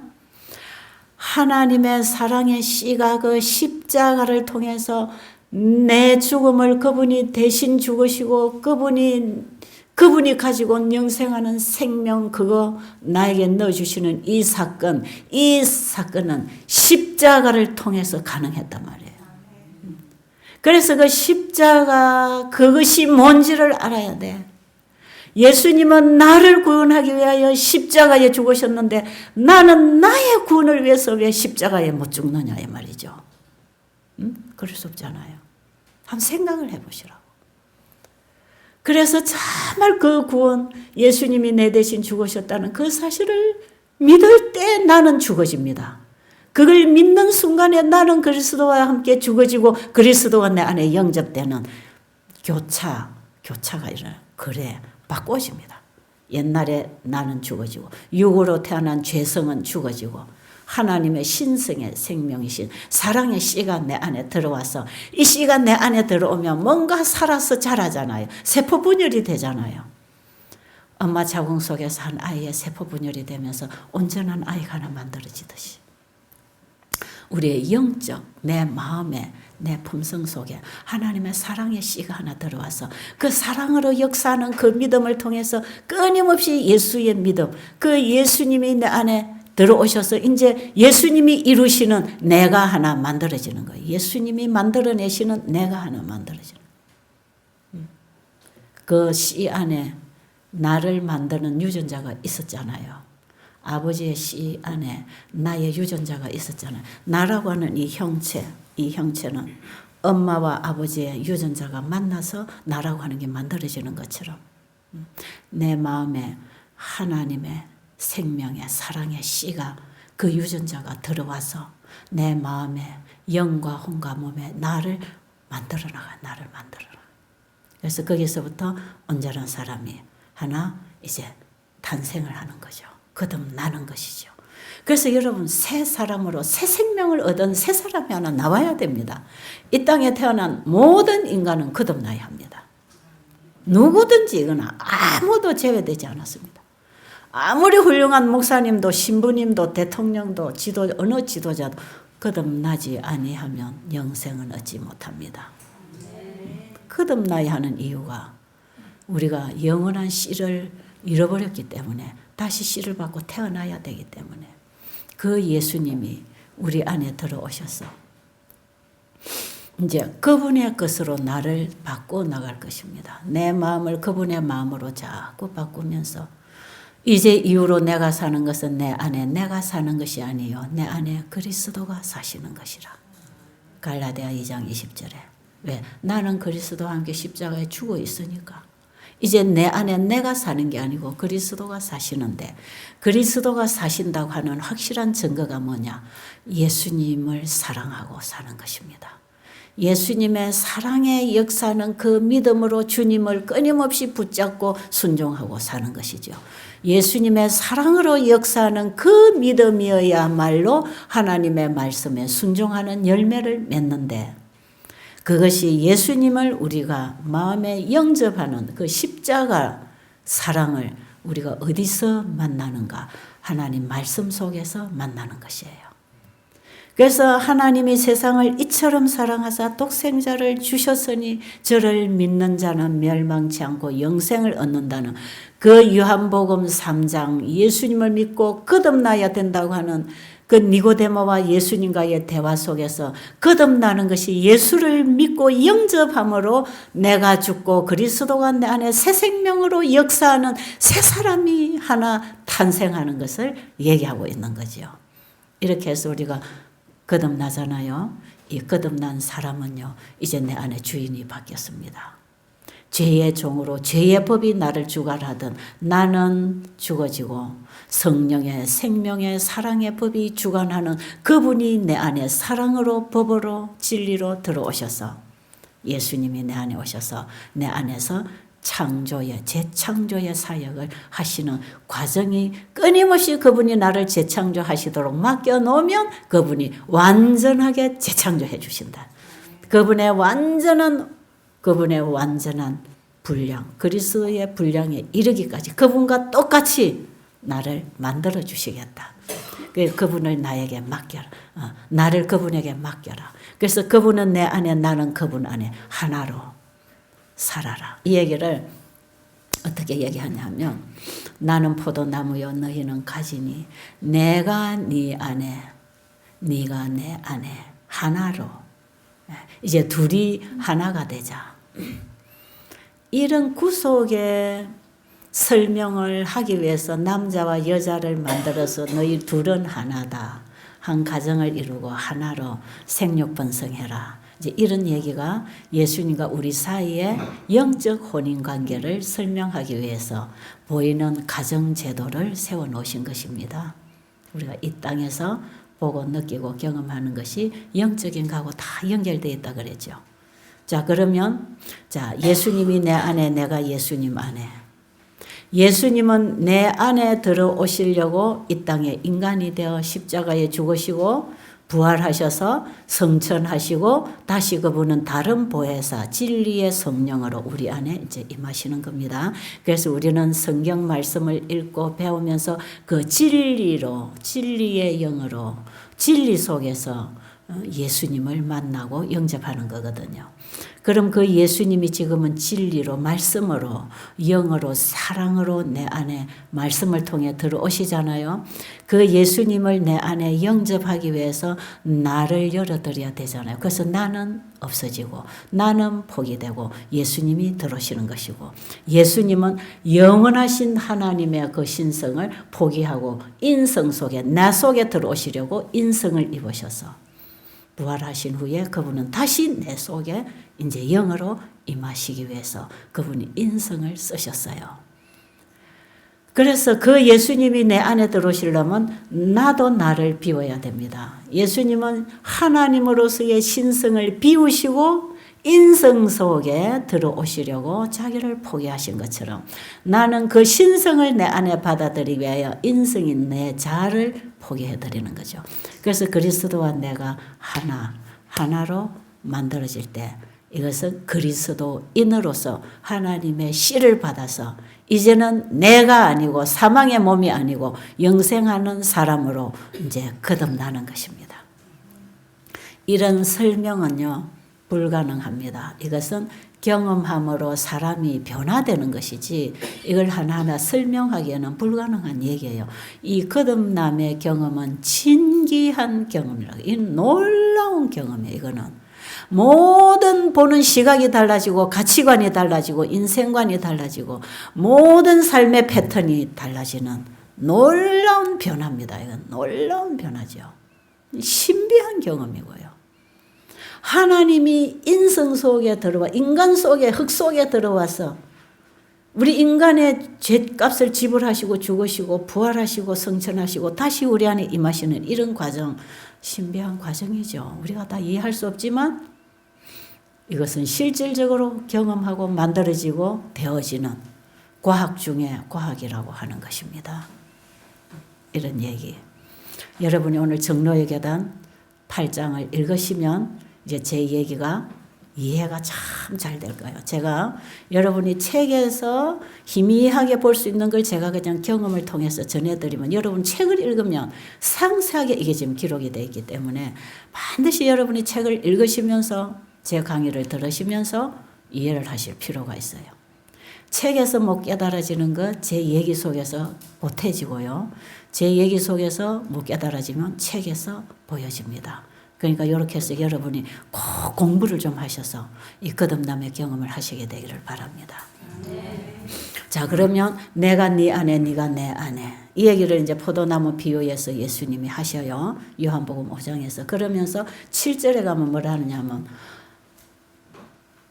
하나님의 사랑의 씨가 그 십자가를 통해서 내 죽음을 그분이 대신 죽으시고 그분이 가지고 온 영생하는 생명 그거 나에게 넣어주시는 이 사건은 십자가를 통해서 가능했단 말이에요. 그래서 그 십자가 그것이 뭔지를 알아야 돼. 예수님은 나를 구원하기 위하여 십자가에 죽으셨는데 나는 나의 구원을 위해서 왜 십자가에 못 죽느냐 이 말이죠. 그럴 수 없잖아요. 한번 생각을 해보시라고. 그래서 정말 그 구원 예수님이 내 대신 죽으셨다는 그 사실을 믿을 때 나는 죽어집니다. 그걸 믿는 순간에 나는 그리스도와 함께 죽어지고 그리스도가 내 안에 영접되는 교차가 일어나요. 그래 바꿔집니다. 옛날에 나는 죽어지고 육으로 태어난 죄성은 죽어지고 하나님의 신성의 생명이신 사랑의 씨가 내 안에 들어와서 이 씨가 내 안에 들어오면 뭔가 살아서 자라잖아요. 세포 분열이 되잖아요. 엄마 자궁 속에서 한 아이의 세포 분열이 되면서 온전한 아이가 하나 만들어지듯이 우리의 영적 내 마음에 내 품성 속에 하나님의 사랑의 씨가 하나 들어와서 그 사랑으로 역사하는 그 믿음을 통해서 끊임없이 예수의 믿음 그 예수님이 내 안에 들어오셔서 이제 예수님이 이루시는 내가 하나 만들어지는 거예요. 예수님이 만들어내시는 내가 하나 만들어지는 거예요. 그 씨 안에 나를 만드는 유전자가 있었잖아요. 아버지의 씨 안에 나의 유전자가 있었잖아요. 나라고 하는 이 형체는 엄마와 아버지의 유전자가 만나서 나라고 하는 게 만들어지는 것처럼 내 마음에 하나님의 생명의 사랑의 씨가 그 유전자가 들어와서 내 마음에 영과 혼과 몸에 나를 만들어 나가. 그래서 거기서부터 온전한 사람이 하나 이제 탄생을 하는 거죠. 거듭나는 것이죠. 그래서 여러분 새 사람으로 새 생명을 얻은 새 사람이 하나 나와야 됩니다. 이 땅에 태어난 모든 인간은 거듭나야 합니다. 누구든지 이건 아무도 제외되지 않았습니다. 아무리 훌륭한 목사님도 신부님도 대통령도 어느 지도자도 거듭나지 아니하면 영생은 얻지 못합니다. 거듭나야 하는 이유가 우리가 영원한 씨를 잃어버렸기 때문에 다시 씨를 받고 태어나야 되기 때문에 그 예수님이 우리 안에 들어오셔서 이제 그분의 것으로 나를 바꿔 나갈 것입니다. 내 마음을 그분의 마음으로 자꾸 바꾸면서 이제 이후로 내가 사는 것은 내 안에 내가 사는 것이 아니요 내 안에 그리스도가 사시는 것이라. 갈라디아 2장 20절에 왜? 나는 그리스도와 함께 십자가에 죽어 있으니까 이제 내 안에 내가 사는 게 아니고 그리스도가 사시는데 그리스도가 사신다고 하는 확실한 증거가 뭐냐? 예수님을 사랑하고 사는 것입니다. 예수님의 사랑의 역사는 그 믿음으로 주님을 끊임없이 붙잡고 순종하고 사는 것이죠. 예수님의 사랑으로 역사하는 그 믿음이어야말로 하나님의 말씀에 순종하는 열매를 맺는데 그것이 예수님을 우리가 마음에 영접하는 그 십자가 사랑을 우리가 어디서 만나는가? 하나님 말씀 속에서 만나는 것이에요. 그래서 하나님이 세상을 이처럼 사랑하사 독생자를 주셨으니 저를 믿는 자는 멸망치 않고 영생을 얻는다는 그 요한복음 3장 예수님을 믿고 거듭나야 된다고 하는 그 니고데모와 예수님과의 대화 속에서 거듭나는 것이 예수를 믿고 영접함으로 내가 죽고 그리스도가 내 안에 새 생명으로 역사하는 새 사람이 하나 탄생하는 것을 얘기하고 있는 거죠. 이렇게 해서 우리가 거듭나잖아요. 이 거듭난 사람은요, 이제 내 안에 주인이 바뀌었습니다. 죄의 종으로 죄의 법이 나를 주관하던 나는 죽어지고 성령의 생명의 사랑의 법이 주관하는 그분이 내 안에 사랑으로 법으로 진리로 들어오셔서 예수님이 내 안에 오셔서 내 안에서 창조의 재창조의 사역을 하시는 과정이 끊임없이 그분이 나를 재창조하시도록 맡겨놓으면 그분이 완전하게 재창조해 주신다. 그분의 완전한 분량, 그리스도의 분량에 이르기까지 그분과 똑같이 나를 만들어 주시겠다. 그분을 나에게 맡겨라. 나를 그분에게 맡겨라. 그래서 그분은 내 안에, 나는 그분 안에 하나로 살아라. 이 얘기를 어떻게 얘기하냐면, 나는 포도나무요 너희는 가지니 내가 네 안에 네가 내 안에 하나로, 이제 둘이 하나가 되자. 이런 구속의 설명을 하기 위해서 남자와 여자를 만들어서 너희 둘은 하나다. 한 가정을 이루고 하나로 생육 번성해라. 이제 이런 얘기가 예수님과 우리 사이의 영적 혼인 관계를 설명하기 위해서 보이는 가정 제도를 세워 놓으신 것입니다. 우리가 이 땅에서 보고 느끼고 경험하는 것이 영적인 거하고 다 연결되어 있다 그랬죠. 자, 그러면 예수님이 내 안에, 내가 예수님 안에. 예수님은 내 안에 들어오시려고 이 땅에 인간이 되어 십자가에 죽으시고 부활하셔서 성천하시고 다시 그분은 다른 보혜사 진리의 성령으로 우리 안에 이제 임하시는 겁니다. 그래서 우리는 성경 말씀을 읽고 배우면서 그 진리로, 진리의 영으로, 진리 속에서 예수님을 만나고 영접하는 거거든요. 그럼 그 예수님이 지금은 진리로, 말씀으로, 영으로, 사랑으로 내 안에 말씀을 통해 들어오시잖아요. 그 예수님을 내 안에 영접하기 위해서 나를 열어드려야 되잖아요. 그래서 나는 없어지고 나는 포기되고 예수님이 들어오시는 것이고, 예수님은 영원하신 하나님의 그 신성을 포기하고 인성 속에, 나 속에 들어오시려고 인성을 입으셔서 부활하신 후에 그분은 다시 내 속에 이제 영으로 임하시기 위해서 그분이 인성을 쓰셨어요. 그래서 그 예수님이 내 안에 들어오시려면 나도 나를 비워야 됩니다. 예수님은 하나님으로서의 신성을 비우시고 인성 속에 들어오시려고 자기를 포기하신 것처럼 나는 그 신성을 내 안에 받아들이기 위하여 인성인 내 자아를 포기해드리는 거죠. 그래서 그리스도와 내가 하나로 만들어질 때 이것은 그리스도인으로서 하나님의 씨를 받아서 이제는 내가 아니고 사망의 몸이 아니고 영생하는 사람으로 이제 거듭나는 것입니다. 이런 설명은요, 불가능합니다. 이것은 경험함으로 사람이 변화되는 것이지 이걸 하나하나 설명하기에는 불가능한 얘기예요. 이 거듭남의 경험은 진기한 경험이라고. 이 놀라운 경험이에요. 이거는 모든 보는 시각이 달라지고 가치관이 달라지고 인생관이 달라지고 모든 삶의 패턴이 달라지는 놀라운 변화입니다. 이건 놀라운 변화죠. 신비한 경험이고요. 하나님이 인성 속에 들어와, 인간 속에, 흙 속에 들어와서 우리 인간의 죄값을 지불하시고 죽으시고 부활하시고 성천하시고 다시 우리 안에 임하시는 이런 과정, 신비한 과정이죠. 우리가 다 이해할 수 없지만 이것은 실질적으로 경험하고 만들어지고 되어지는 과학 중에 과학이라고 하는 것입니다. 이런 얘기. 여러분이 오늘 정로의 계단 8장을 읽으시면 이제 제 얘기가 이해가 참 잘 될 거예요. 제가 여러분이 책에서 희미하게 볼 수 있는 걸 제가 그냥 경험을 통해서 전해드리면 여러분 책을 읽으면 상세하게 이게 지금 기록이 되어 있기 때문에 반드시 여러분이 책을 읽으시면서 제 강의를 들으시면서 이해를 하실 필요가 있어요. 책에서 못 깨달아지는 것 제 얘기 속에서 보태지고요. 제 얘기 속에서 못 깨달아지면 책에서 보여집니다. 그러니까 이렇게 해서 여러분이 꼭 공부를 좀 하셔서 이 거듭남의 경험을 하시게 되기를 바랍니다. 자, 그러면 내가 네 안에, 네가 내 안에. 이 얘기를 이제 포도나무 비유에서 예수님이 하셔요. 요한복음 5장에서. 그러면서 7절에 가면 뭐라 하느냐면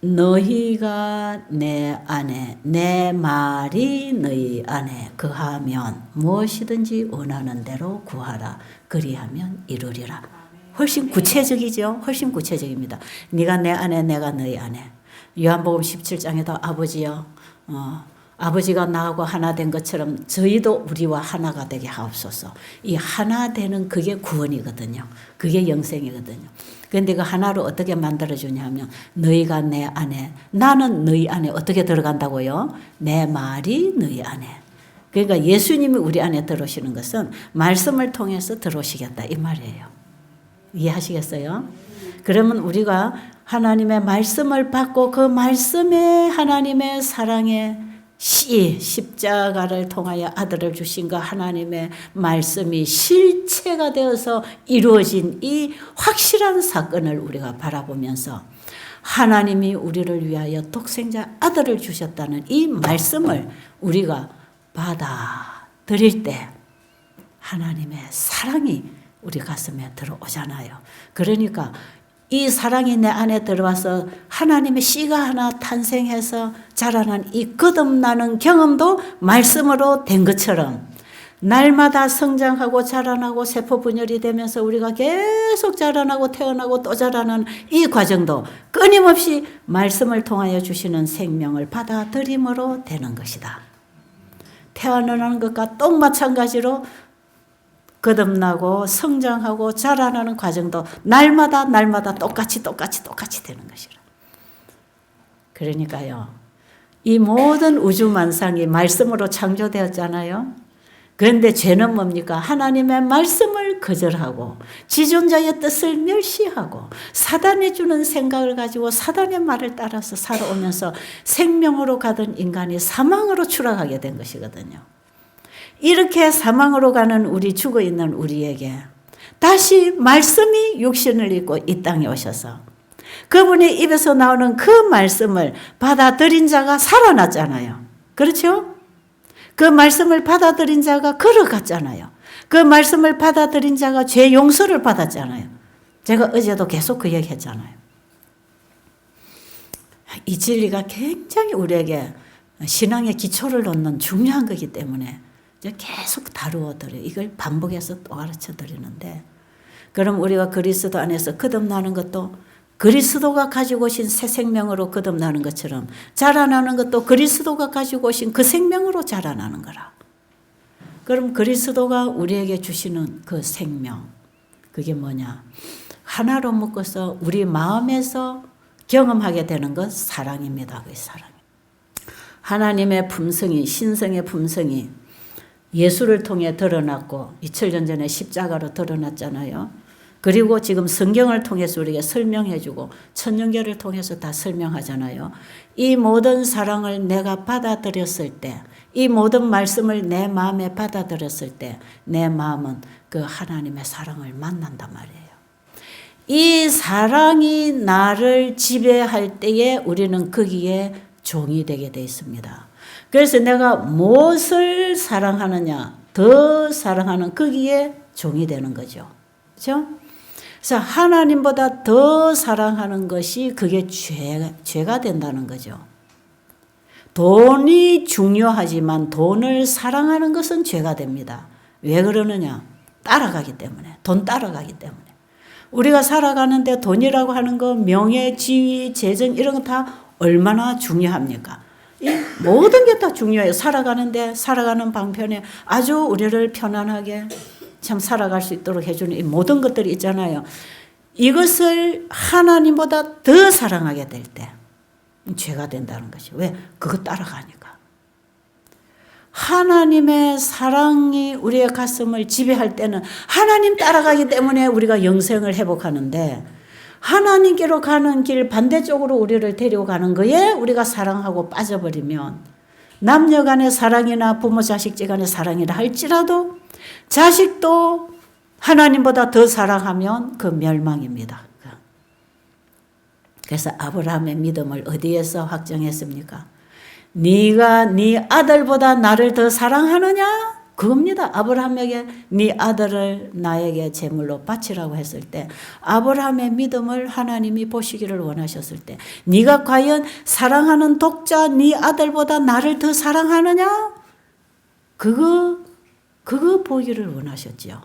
너희가 내 안에, 내 말이 너희 안에 거하면 무엇이든지 원하는 대로 구하라. 그리하면 이루리라. 훨씬 구체적이죠. 훨씬 구체적입니다. 네가 내 안에, 내가 너희 안에. 요한복음 17장에도 아버지여 아버지가 나하고 하나 된 것처럼 저희도 우리와 하나가 되게 하옵소서. 이 하나 되는 그게 구원이거든요. 그게 영생이거든요. 그런데 그 하나로 어떻게 만들어주냐 하면 너희가 내 안에, 나는 너희 안에 어떻게 들어간다고요? 내 말이 너희 안에. 그러니까 예수님이 우리 안에 들어오시는 것은 말씀을 통해서 들어오시겠다 이 말이에요. 이해하시겠어요? 그러면 우리가 하나님의 말씀을 받고 그 말씀에 하나님의 사랑의 십자가를 통하여 아들을 주신 그 하나님의 말씀이 실체가 되어서 이루어진 이 확실한 사건을 우리가 바라보면서 하나님이 우리를 위하여 독생자 아들을 주셨다는 이 말씀을 우리가 받아들일 때 하나님의 사랑이 우리 가슴에 들어오잖아요. 그러니까 이 사랑이 내 안에 들어와서 하나님의 씨가 하나 탄생해서 자라난 이 거듭나는 경험도 말씀으로 된 것처럼 날마다 성장하고 자라나고 세포 분열이 되면서 우리가 계속 자라나고 태어나고 또 자라는 이 과정도 끊임없이 말씀을 통하여 주시는 생명을 받아들임으로 되는 것이다. 태어나는 것과 똑 마찬가지로 거듭나고 성장하고 자라나는 과정도 날마다 똑같이 되는 것이라. 그러니까요. 이 모든 우주만상이 말씀으로 창조되었잖아요. 그런데 죄는 뭡니까? 하나님의 말씀을 거절하고 지존자의 뜻을 멸시하고 사단이 주는 생각을 가지고 사단의 말을 따라서 살아오면서 생명으로 가던 인간이 사망으로 추락하게 된 것이거든요. 이렇게 사망으로 가는 우리 죽어있는 우리에게 다시 말씀이 육신을 입고 이 땅에 오셔서 그분의 입에서 나오는 그 말씀을 받아들인 자가 살아났잖아요. 그렇죠? 그 말씀을 받아들인 자가 걸어갔잖아요. 그 말씀을 받아들인 자가 죄 용서를 받았잖아요. 제가 어제도 계속 그 얘기 했잖아요. 이 진리가 굉장히 우리에게 신앙의 기초를 놓는 중요한 거기 때문에 계속 다루어드려요. 이걸 반복해서 또 가르쳐 드리는데, 그럼 우리가 그리스도 안에서 거듭나는 것도 그리스도가 가지고 오신 새 생명으로 거듭나는 것처럼 자라나는 것도 그리스도가 가지고 오신 그 생명으로 자라나는 거라. 그럼 그리스도가 우리에게 주시는 그 생명, 그게 뭐냐? 하나로 묶어서 우리 마음에서 경험하게 되는 것 사랑입니다. 그 사랑. 하나님의 품성이, 신성의 품성이 예수를 통해 드러났고 2000년 전에 십자가로 드러났잖아요. 그리고 지금 성경을 통해서 우리에게 설명해주고 천년계를 통해서 다 설명하잖아요. 이 모든 사랑을 내가 받아들였을 때, 이 모든 말씀을 내 마음에 받아들였을 때 내 마음은 그 하나님의 사랑을 만난단 말이에요. 이 사랑이 나를 지배할 때에 우리는 거기에 종이 되게 돼 있습니다. 그래서 내가 무엇을 사랑하느냐, 더 사랑하는 거기에 종이 되는 거죠. 그렇죠? 그래서 하나님보다 더 사랑하는 것이 그게 죄가 된다는 거죠. 돈이 중요하지만 돈을 사랑하는 것은 죄가 됩니다. 왜 그러느냐? 따라가기 때문에. 돈 따라가기 때문에. 우리가 살아가는데 돈이라고 하는 거, 명예, 지위, 재정 이런 거 다 얼마나 중요합니까? 이 모든 게 다 중요해요. 살아가는데, 살아가는 방편에 아주 우리를 편안하게 참 살아갈 수 있도록 해주는 이 모든 것들이 있잖아요. 이것을 하나님보다 더 사랑하게 될 때 죄가 된다는 것이. 왜? 그거 따라가니까. 하나님의 사랑이 우리의 가슴을 지배할 때는 하나님 따라가기 때문에 우리가 영생을 회복하는데, 하나님께로 가는 길 반대쪽으로 우리를 데리고 가는 거에 우리가 사랑하고 빠져버리면, 남녀 간의 사랑이나 부모 자식 간의 사랑이라 할지라도 자식도 하나님보다 더 사랑하면 그 멸망입니다. 그래서 아브라함의 믿음을 어디에서 확정했습니까? 네가 네 아들보다 나를 더 사랑하느냐? 그겁니다. 아브라함에게 네 아들을 나에게 제물로 바치라고 했을 때, 아브라함의 믿음을 하나님이 보시기를 원하셨을 때, 네가 과연 사랑하는 독자 네 아들보다 나를 더 사랑하느냐? 그거 보기를 원하셨죠.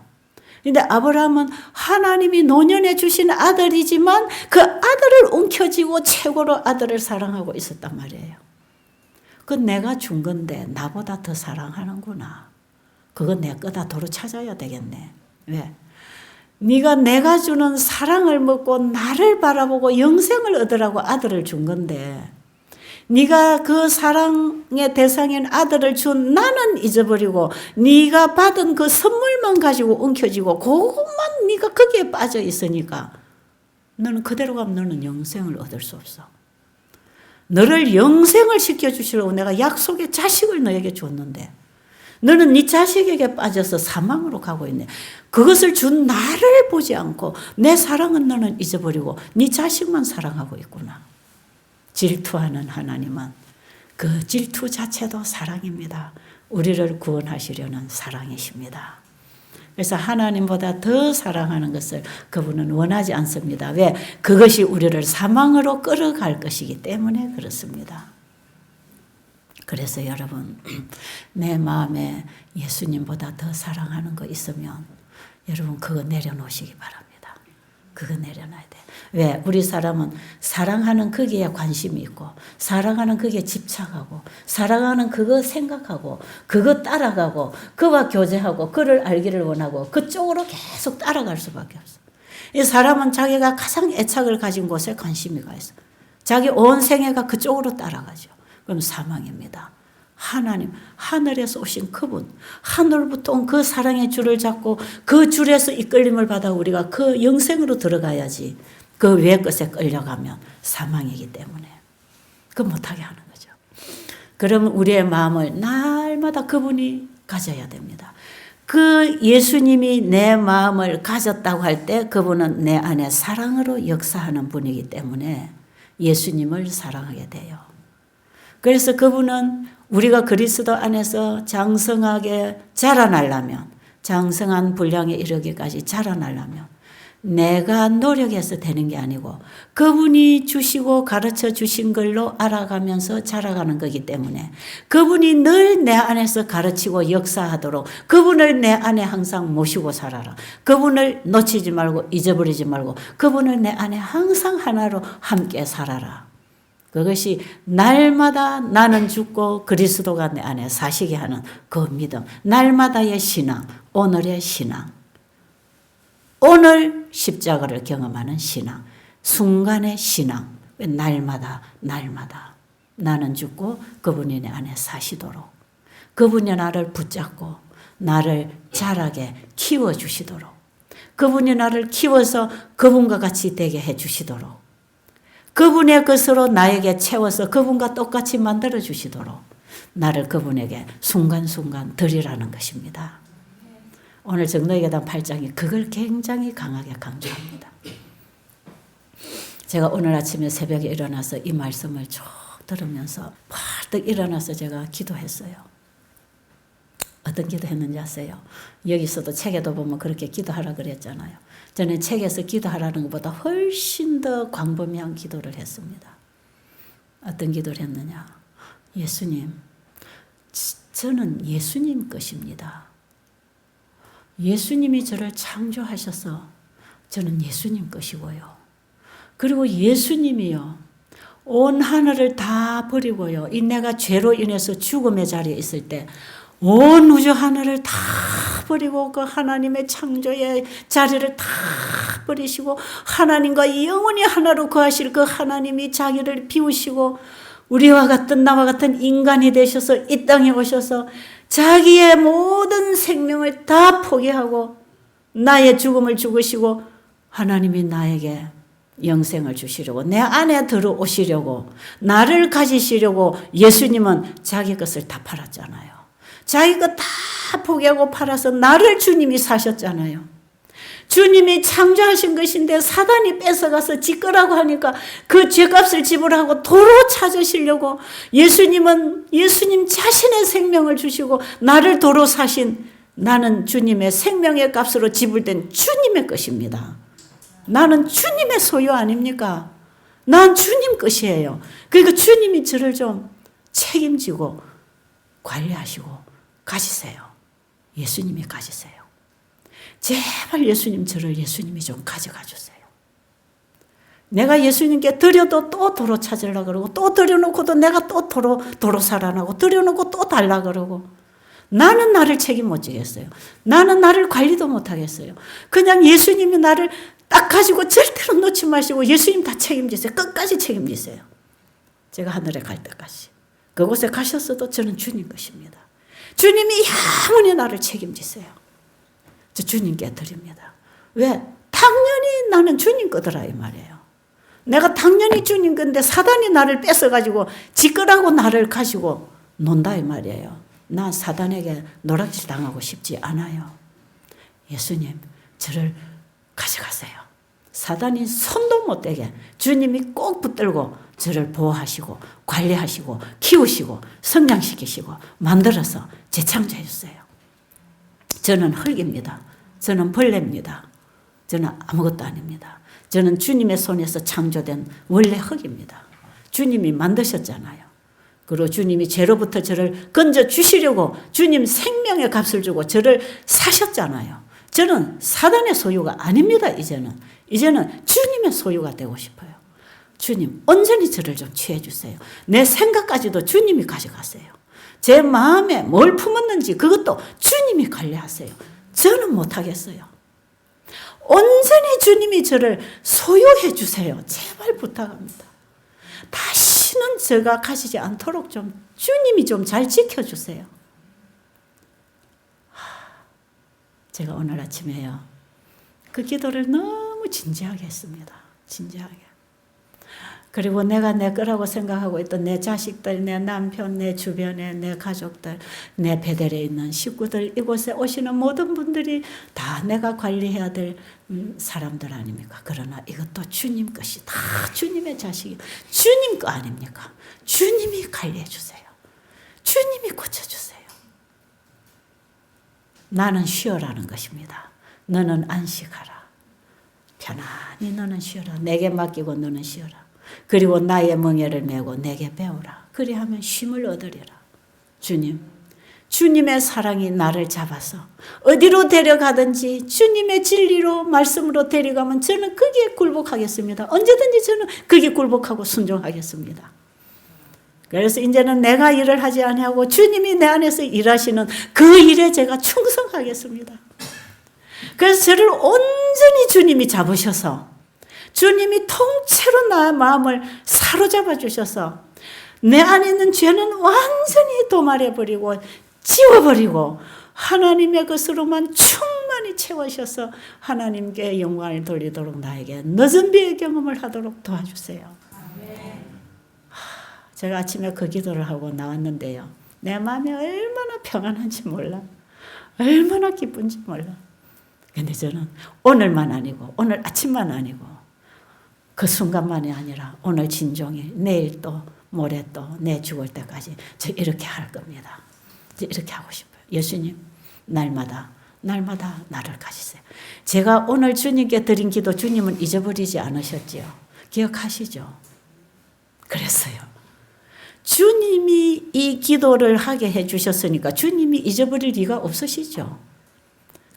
근데 아브라함은 하나님이 노년에 주신 아들이지만 그 아들을 움켜쥐고 최고로 아들을 사랑하고 있었단 말이에요. 그 내가 준 건데 나보다 더 사랑하는구나. 그건 내 거다. 도로 찾아야 되겠네. 왜? 네가 내가 주는 사랑을 먹고 나를 바라보고 영생을 얻으라고 아들을 준 건데 네가 그 사랑의 대상인 아들을 준 나는 잊어버리고 네가 받은 그 선물만 가지고 움켜쥐고 그것만 네가 거기에 빠져 있으니까 너는 그대로 가면 너는 영생을 얻을 수 없어. 너를 영생을 시켜주시려고 내가 약속의 자식을 너에게 줬는데 너는 네 자식에게 빠져서 사망으로 가고 있네. 그것을 준 나를 보지 않고 내 사랑은 너는 잊어버리고 네 자식만 사랑하고 있구나. 질투하는 하나님은 그 질투 자체도 사랑입니다. 우리를 구원하시려는 사랑이십니다. 그래서 하나님보다 더 사랑하는 것을 그분은 원하지 않습니다. 왜? 그것이 우리를 사망으로 끌어갈 것이기 때문에 그렇습니다. 그래서 여러분, 내 마음에 예수님보다 더 사랑하는 거 있으면 여러분 그거 내려놓으시기 바랍니다. 그거 내려놔야 돼. 왜? 우리 사람은 사랑하는 거기에 관심이 있고 사랑하는 거기에 집착하고 사랑하는 그거 생각하고 그거 따라가고 그와 교제하고 그를 알기를 원하고 그쪽으로 계속 따라갈 수밖에 없어. 이 사람은 자기가 가장 애착을 가진 곳에 관심이 가 있어. 자기 온 생애가 그쪽으로 따라가죠. 그럼 사망입니다. 하나님, 하늘에서 오신 그분, 하늘부터 온 그 사랑의 줄을 잡고 그 줄에서 이끌림을 받아 우리가 그 영생으로 들어가야지. 그 외의 것에 끌려가면 사망이기 때문에 그 못하게 하는 거죠. 그러면 우리의 마음을 날마다 그분이 가져야 됩니다. 그 예수님이 내 마음을 가졌다고 할 때 그분은 내 안에 사랑으로 역사하는 분이기 때문에 예수님을 사랑하게 돼요. 그래서 그분은 우리가 그리스도 안에서 장성하게 자라나려면 장성한 분량에 이르기까지 자라나려면 내가 노력해서 되는 게 아니고 그분이 주시고 가르쳐 주신 걸로 알아가면서 자라가는 거기 때문에 그분이 늘 내 안에서 가르치고 역사하도록 그분을 내 안에 항상 모시고 살아라. 그분을 놓치지 말고 잊어버리지 말고 그분을 내 안에 항상 하나로 함께 살아라. 그것이 날마다 나는 죽고 그리스도가 내 안에 사시게 하는 그 믿음. 날마다의 신앙, 오늘의 신앙. 오늘 십자가를 경험하는 신앙. 순간의 신앙. 날마다 나는 죽고 그분이 내 안에 사시도록. 그분이 나를 붙잡고 나를 자라게 키워주시도록. 그분이 나를 키워서 그분과 같이 되게 해주시도록. 그분의 것으로 나에게 채워서 그분과 똑같이 만들어 주시도록 나를 그분에게 순간순간 드리라는 것입니다. 오늘 정로의계단 8장이 그걸 굉장히 강하게 강조합니다. 제가 오늘 아침에 새벽에 일어나서 이 말씀을 쭉 들으면서 벌떡 일어나서 제가 기도했어요. 어떤 기도했는지 아세요? 여기서도 책에도 보면 그렇게 기도하라 그랬잖아요. 저는 책에서 기도하라는 것보다 훨씬 더 광범위한 기도를 했습니다. 어떤 기도를 했느냐? 예수님, 저는 예수님 것입니다. 예수님이 저를 창조하셔서 저는 예수님 것이고요. 그리고 예수님이요. 온 하늘을 다 버리고요. 이 내가 죄로 인해서 죽음의 자리에 있을 때 온 우주 하늘을 다 버리고 그 하나님의 창조의 자리를 다 버리시고 하나님과 영원히 하나로 거하실 그 하나님이 자기를 비우시고 우리와 같은 나와 같은 인간이 되셔서 이 땅에 오셔서 자기의 모든 생명을 다 포기하고 나의 죽음을 죽으시고 하나님이 나에게 영생을 주시려고 내 안에 들어오시려고 나를 가지시려고 예수님은 자기 것을 다 팔았잖아요. 자기 것 다 포기하고 팔아서 나를 주님이 사셨잖아요. 주님이 창조하신 것인데 사단이 뺏어가서 지 거라고 하니까 그 죄값을 지불하고 도로 찾으시려고 예수님은 예수님 자신의 생명을 주시고 나를 도로 사신 나는 주님의 생명의 값으로 지불된 주님의 것입니다. 나는 주님의 소유 아닙니까? 난 주님 것이에요. 그러니까 주님이 저를 좀 책임지고 관리하시고 가지세요. 예수님이 가지세요. 제발 예수님 저를 예수님이 좀 가져가 주세요. 내가 예수님께 드려도 또 도로 찾으려고 그러고 또 드려놓고도 내가 또 도로 살아나고 드려놓고 또 달라 그러고 나는 나를 책임 못 지겠어요. 나는 나를 관리도 못 하겠어요. 그냥 예수님이 나를 딱 가지고 절대로 놓지 마시고 예수님 다 책임지세요. 끝까지 책임지세요. 제가 하늘에 갈 때까지. 그곳에 가셨어도 저는 주님 것입니다. 주님이 영원히 나를 책임지세요. 저 주님께 드립니다. 왜? 당연히 나는 주님 거더라 이 말이에요. 내가 당연히 주님 건데 사단이 나를 뺏어가지고 지끄라고 나를 가지고 논다 이 말이에요. 나 사단에게 노락질 당하고 싶지 않아요. 예수님 저를 가져가세요. 사단이 손도 못 대게 주님이 꼭 붙들고 저를 보호하시고 관리하시고 키우시고 성장시키시고 만들어서 재창조해 주세요. 저는 흙입니다. 저는 벌레입니다. 저는 아무것도 아닙니다. 저는 주님의 손에서 창조된 원래 흙입니다. 주님이 만드셨잖아요. 그리고 주님이 죄로부터 저를 건져 주시려고 주님 생명의 값을 주고 저를 사셨잖아요. 저는 사단의 소유가 아닙니다. 이제는 주님의 소유가 되고 싶어요. 주님 온전히 저를 좀 취해 주세요. 내 생각까지도 주님이 가져가세요. 제 마음에 뭘 품었는지 그것도 주님이 관리하세요. 저는 못하겠어요. 온전히 주님이 저를 소유해 주세요. 제발 부탁합니다. 다시는 제가 가시지 않도록 좀 주님이 좀 잘 지켜주세요. 제가 오늘 아침에요. 그 기도를 너무 진지하게 했습니다. 진지하게. 그리고 내가 내 거라고 생각하고 있던 내 자식들, 내 남편, 내 주변에 내 가족들, 내 베델에 있는 식구들, 이곳에 오시는 모든 분들이 다 내가 관리해야 될 사람들 아닙니까? 그러나 이것도 주님 것이 다 주님의 자식이 주님 거 아닙니까? 주님이 관리해 주세요. 주님이 고쳐주세요. 나는 쉬어라는 것입니다. 너는 안식하라. 편안히 너는 쉬어라. 내게 맡기고 너는 쉬어라. 그리고 나의 멍에를 메고 내게 배우라. 그리하면 쉼을 얻으리라. 주님의 사랑이 나를 잡아서 어디로 데려가든지 주님의 진리로 말씀으로 데려가면 저는 거기에 굴복하겠습니다. 언제든지 저는 거기에 굴복하고 순종하겠습니다. 그래서 이제는 내가 일을 하지 아니하고 주님이 내 안에서 일하시는 그 일에 제가 충성하겠습니다. 그래서 저를 온전히 주님이 잡으셔서 주님이 통째로 나의 마음을 사로잡아 주셔서 내 안에 있는 죄는 완전히 도말해버리고 지워버리고 하나님의 것으로만 충만히 채우셔서 하나님께 영광을 돌리도록 나에게 늦은 비의 경험을 하도록 도와주세요. 제가 아침에 그 기도를 하고 나왔는데요. 내 마음이 얼마나 평안한지 몰라. 얼마나 기쁜지 몰라. 근데 저는 오늘만 아니고 오늘 아침만 아니고 그 순간만이 아니라 오늘 진종일 내일 또 모레 또 내 죽을 때까지 저 이렇게 할 겁니다. 저 이렇게 하고 싶어요. 예수님 날마다 나를 가지세요. 제가 오늘 주님께 드린 기도 주님은 잊어버리지 않으셨지요. 기억하시죠? 그랬어요. 주님이 이 기도를 하게 해주셨으니까 주님이 잊어버릴 리가 없으시죠.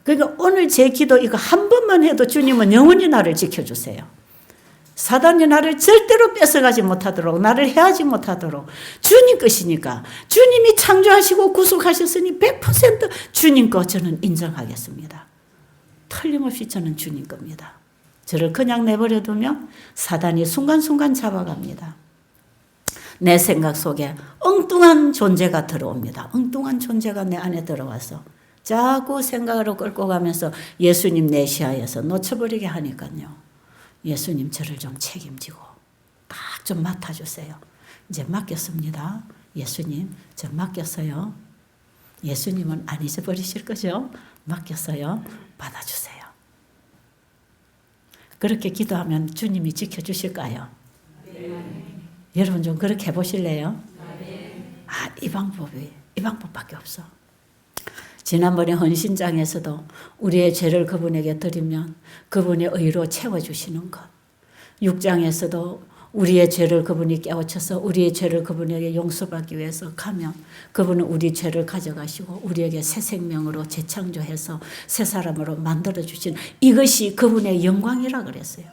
그러니까 오늘 제 기도 이거 한 번만 해도 주님은 영원히 나를 지켜주세요. 사단이 나를 절대로 뺏어가지 못하도록 나를 해하지 못하도록 주님 것이니까 주님이 창조하시고 구속하셨으니 100% 주님 거 저는 인정하겠습니다. 틀림없이 저는 주님 겁니다. 저를 그냥 내버려두면 사단이 순간순간 잡아갑니다. 내 생각 속에 엉뚱한 존재가 들어옵니다. 엉뚱한 존재가 내 안에 들어와서 자꾸 생각으로 끌고 가면서 예수님 내 시야에서 놓쳐버리게 하니까요. 예수님 저를 좀 책임지고 딱 좀 맡아주세요. 이제 맡겼습니다. 예수님 저 맡겼어요. 예수님은 안 잊어버리실 거죠? 맡겼어요. 받아주세요. 그렇게 기도하면 주님이 지켜주실까요? 여러분 좀 그렇게 해보실래요? 이 방법밖에 없어. 지난번에 헌신장에서도 우리의 죄를 그분에게 드리면 그분의 의로 채워주시는 것. 6장에서도 우리의 죄를 그분이 깨우쳐서 우리의 죄를 그분에게 용서받기 위해서 가면 그분은 우리 죄를 가져가시고 우리에게 새 생명으로 재창조해서 새 사람으로 만들어주시는 이것이 그분의 영광이라 그랬어요.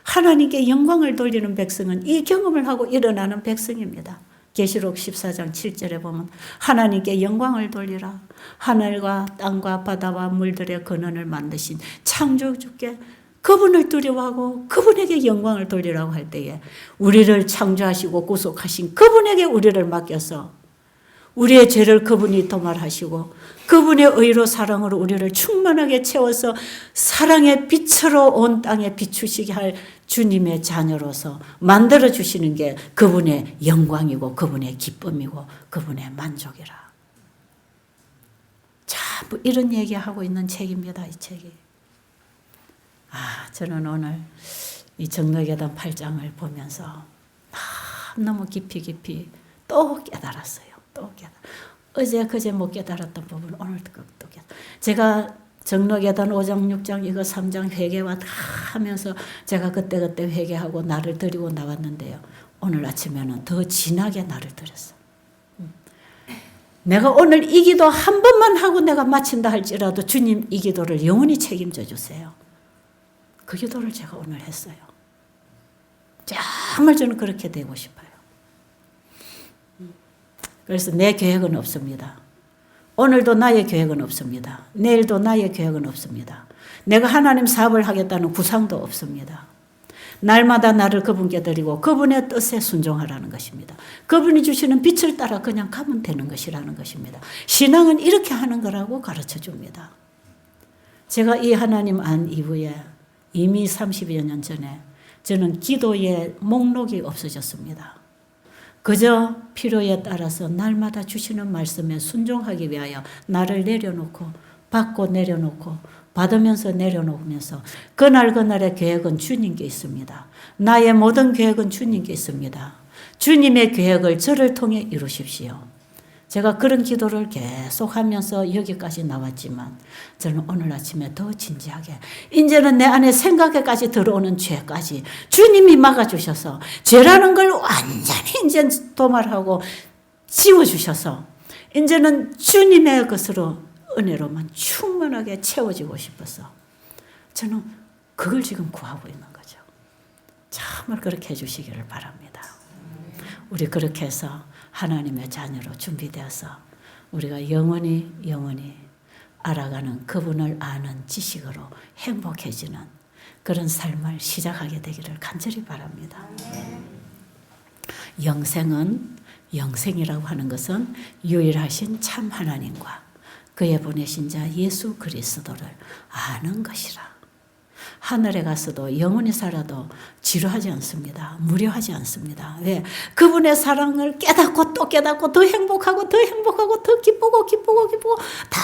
하나님께 영광을 돌리는 백성은 이 경험을 하고 일어나는 백성입니다. 계시록 14장 7절에 보면 하나님께 영광을 돌리라. 하늘과 땅과 바다와 물들의 근원을 만드신 창조주께 그분을 두려워하고 그분에게 영광을 돌리라고 할 때에 우리를 창조하시고 구속하신 그분에게 우리를 맡겨서 우리의 죄를 그분이 도말하시고 그분의 의로 사랑으로 우리를 충만하게 채워서 사랑의 빛으로 온 땅에 비추시게 할 주님의 자녀로서 만들어주시는 게 그분의 영광이고 그분의 기쁨이고 그분의 만족이라. 전부 이런 얘기하고 있는 책입니다. 이 책이. 저는 오늘 이 정로계단 8장을 보면서 너무 깊이 또 깨달았어요. 어제 그제 못 깨달았던 부분 오늘 또 깨달았어요. 제가 정로계단 5장 6장 이거 3장 회개와 다 하면서 제가 그때 회개하고 나를 드리고 나왔는데요. 오늘 아침에는 더 진하게 나를 드렸어요. 내가 오늘 이 기도 한 번만 하고 내가 마친다 할지라도 주님 이 기도를 영원히 책임져 주세요. 그 기도를 제가 오늘 했어요. 정말 저는 그렇게 되고 싶어요. 그래서 내 계획은 없습니다. 오늘도 나의 계획은 없습니다. 내일도 나의 계획은 없습니다. 내가 하나님 사업을 하겠다는 구상도 없습니다. 날마다 나를 그분께 드리고 그분의 뜻에 순종하라는 것입니다. 그분이 주시는 빛을 따라 그냥 가면 되는 것이라는 것입니다. 신앙은 이렇게 하는 거라고 가르쳐 줍니다. 제가 이 하나님 안 이후에 이미 30여 년 전에 저는 기도의 목록이 없어졌습니다. 그저 필요에 따라서 날마다 주시는 말씀에 순종하기 위하여 나를 내려놓고 받고 내려놓고 받으면서 내려놓으면서 그날의 계획은 주님께 있습니다. 나의 모든 계획은 주님께 있습니다. 주님의 계획을 저를 통해 이루십시오. 제가 그런 기도를 계속 하면서 여기까지 나왔지만 저는 오늘 아침에 더 진지하게 이제는 내 안에 생각에까지 들어오는 죄까지 주님이 막아주셔서 죄라는 걸 완전히 이제 도말하고 지워주셔서 이제는 주님의 것으로 은혜로만 충만하게 채워지고 싶어서 저는 그걸 지금 구하고 있는 거죠. 정말 그렇게 해주시기를 바랍니다. 우리 그렇게 해서 하나님의 자녀로 준비되어서 우리가 영원히 알아가는 그분을 아는 지식으로 행복해지는 그런 삶을 시작하게 되기를 간절히 바랍니다. 영생이라고 하는 것은 유일하신 참 하나님과 그의 보내신 자 예수 그리스도를 아는 것이라. 하늘에 가서도 영원히 살아도 지루하지 않습니다. 무료하지 않습니다. 왜? 그분의 사랑을 깨닫고 또 깨닫고 더 행복하고 더 기쁘고 다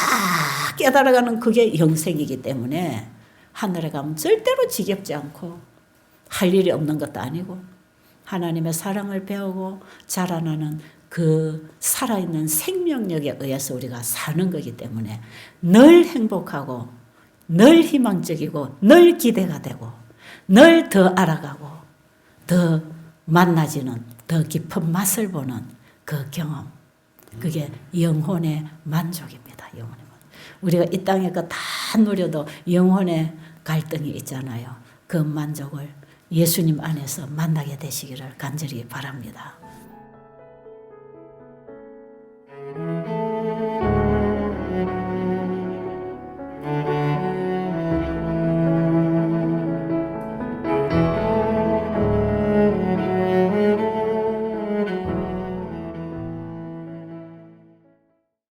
깨달아가는 그게 영생이기 때문에 하늘에 가면 절대로 지겹지 않고 할 일이 없는 것도 아니고 하나님의 사랑을 배우고 자라나는 그 살아있는 생명력에 의해서 우리가 사는 거기 때문에 늘 행복하고 늘 희망적이고 늘 기대가 되고 늘 더 알아가고 더 만나지는 더 깊은 맛을 보는 그 경험, 그게 영혼의 만족입니다. 영혼의 만족. 우리가 이 땅에 그 다 누려도 영혼의 갈등이 있잖아요. 그 만족을 예수님 안에서 만나게 되시기를 간절히 바랍니다.